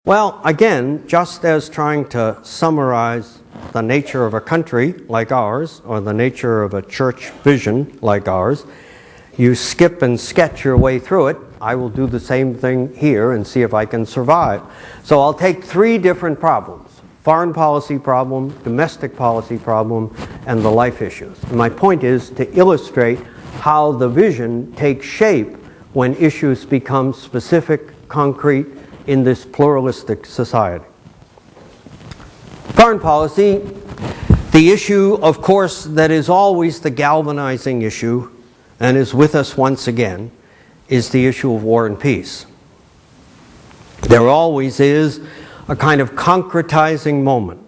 Well, again, just as trying to summarize the nature of a country like ours, or the nature of a church vision like ours, you skip and sketch your way through it. I will do the same thing here and see if I can survive. So I'll take three different problems: foreign policy problem, domestic policy problem, and the life issues. And my point is to illustrate how the vision takes shape when issues become specific, concrete, in this pluralistic society. Foreign policy, the issue, of course, that is always the galvanizing issue and is with us once again, is the issue of war and peace. There always is a kind of concretizing moment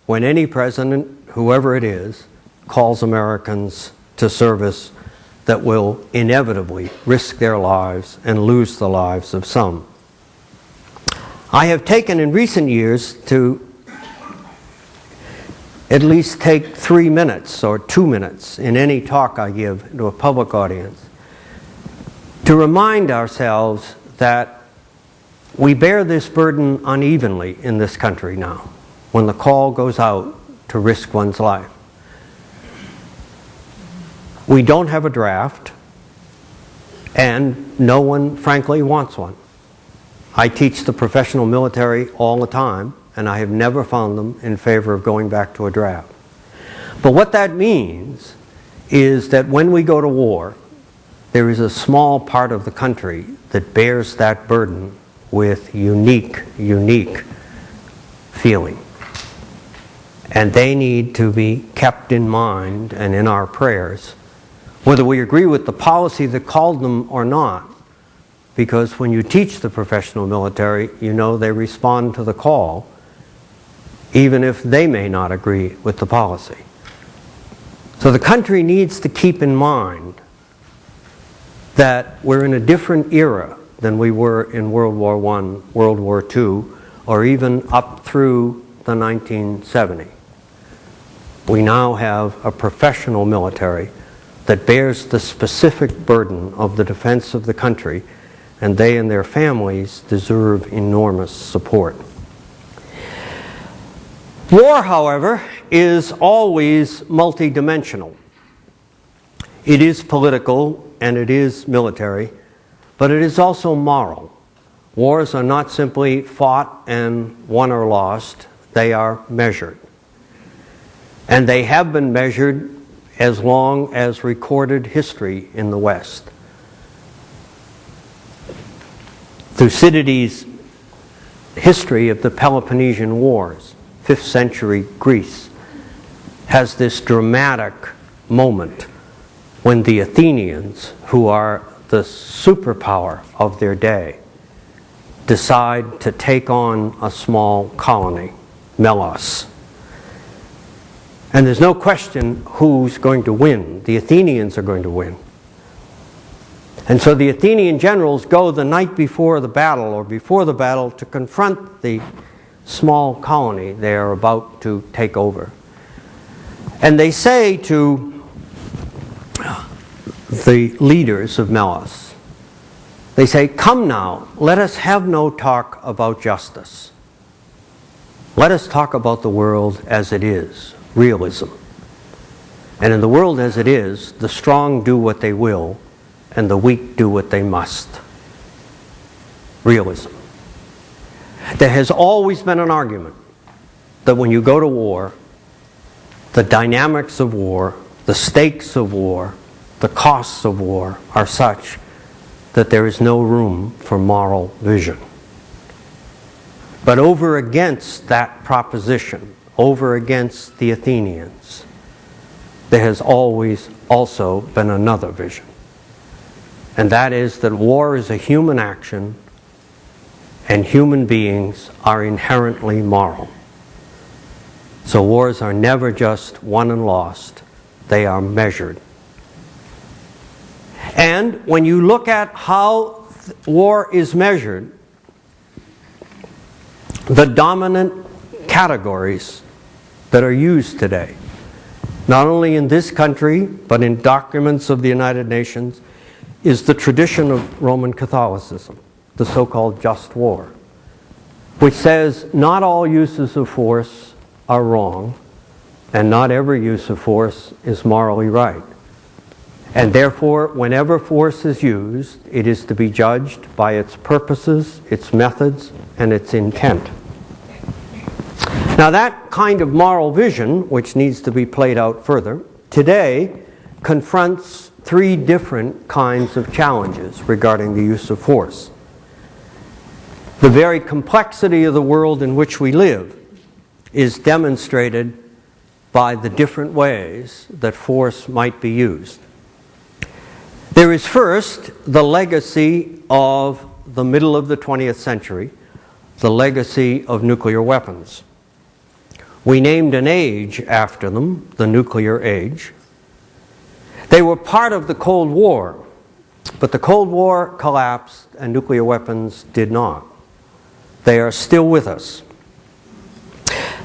when any president, whoever it is, calls Americans to service that will inevitably risk their lives and lose the lives of some. I have taken in recent years to at least take 3 minutes or 2 minutes in any talk I give to a public audience to remind ourselves that we bear this burden unevenly in this country now when the call goes out to risk one's life. We don't have a draft, and no one, frankly, wants one. I teach the professional military all the time, and I have never found them in favor of going back to a draft. But what that means is that when we go to war, there is a small part of the country that bears that burden with unique feeling. And they need to be kept in mind and in our prayers, whether we agree with the policy that called them or not. Because when you teach the professional military, you know they respond to the call, even if they may not agree with the policy. So the country needs to keep in mind that we're in a different era than we were in World War I, World War II, or even up through the 1970s. We now have a professional military that bears the specific burden of the defense of the country, and they and their families deserve enormous support. War, however, is always multidimensional. It is political and it is military, but it is also moral. Wars are not simply fought and won or lost, they are measured. And they have been measured as long as recorded history in the West. Thucydides' history of the Peloponnesian Wars, 5th century Greece, has this dramatic moment when the Athenians, who are the superpower of their day, decide to take on a small colony, Melos. And there's no question who's going to win. The Athenians are going to win. And so the Athenian generals go the night before the battle, or before the battle, to confront the small colony they are about to take over. And they say to the leaders of Melos, they say, "Come now, let us have no talk about justice. Let us talk about the world as it is, realism. And in the world as it is, the strong do what they will, and the weak do what they must." Realism. There has always been an argument that when you go to war, the dynamics of war, the stakes of war, the costs of war are such that there is no room for moral vision. But over against that proposition, over against the Athenians, there has always also been another vision. And that is that war is a human action, and human beings are inherently moral. So wars are never just won and lost, they are measured. And when you look at how war is measured, the dominant categories that are used today, not only in this country, but in documents of the United Nations, is the tradition of Roman Catholicism, the so-called just war. which says not all uses of force are wrong, and not every use of force is morally right. And therefore, whenever force is used, it is to be judged by its purposes, its methods, and its intent. Now that kind of moral vision, which needs to be played out further, today confronts three different kinds of challenges regarding the use of force. The very complexity of the world in which we live is demonstrated by the different ways that force might be used. There is first the legacy of the middle of the 20th century, the legacy of nuclear weapons. We named an age after them, the nuclear age. They were part of the Cold War, but the Cold War collapsed and nuclear weapons did not. They are still with us.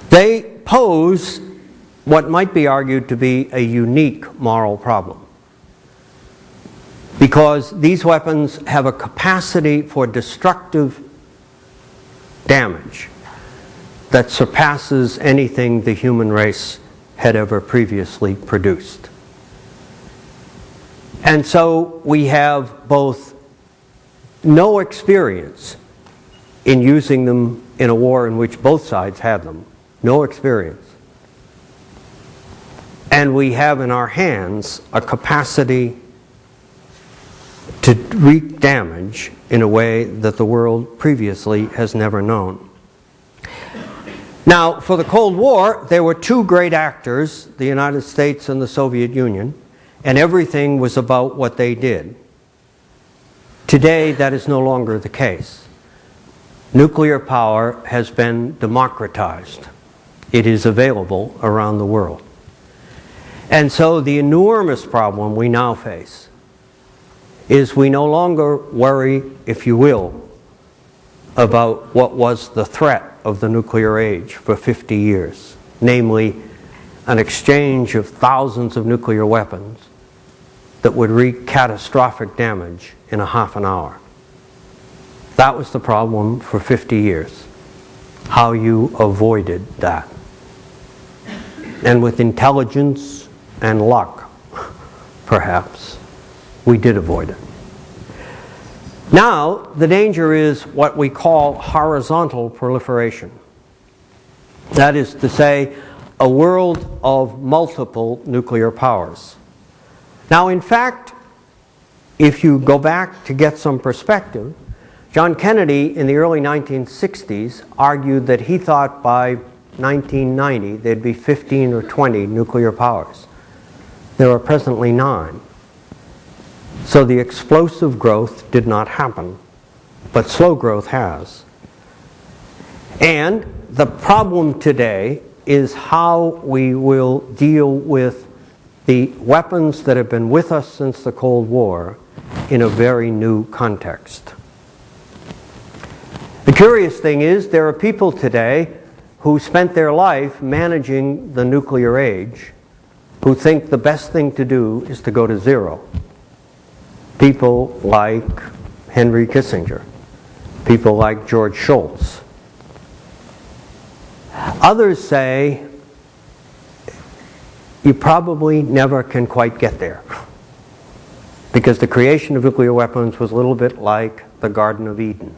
They pose what might be argued to be a unique moral problem, because these weapons have a capacity for destructive damage that surpasses anything the human race had ever previously produced. And so we have both no experience in using them in a war in which both sides had them, no experience. And we have in our hands a capacity to wreak damage in a way that the world previously has never known. Now, for the Cold War, there were two great actors, the United States and the Soviet Union, and everything was about what they did. Today, that is no longer the case. Nuclear power has been democratized. It is available around the world. And so the enormous problem we now face is we no longer worry, if you will, about what was the threat of the nuclear age for 50 years, namely an exchange of thousands of nuclear weapons that would wreak catastrophic damage in a half an hour. That was the problem for 50 years, how you avoided that. And with intelligence and luck, perhaps, we did avoid it. Now, the danger is what we call horizontal proliferation. That is to say, a world of multiple nuclear powers. Now, in fact, if you go back to get some perspective, John Kennedy in the early 1960s argued that he thought by 1990 there'd be 15 or 20 nuclear powers. There are presently 9. So the explosive growth did not happen, but slow growth has. And the problem today is how we will deal with the weapons that have been with us since the Cold War in a very new context. The curious thing is there are people today who spent their life managing the nuclear age who think the best thing to do is to go to zero. People like Henry Kissinger, people like George Shultz. Others say you probably never can quite get there, because the creation of nuclear weapons was a little bit like the Garden of Eden.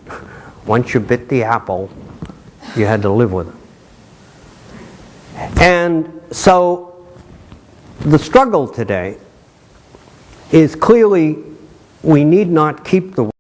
Once you bit the apple, you had to live with it. And so the struggle today is clearly we need not keep the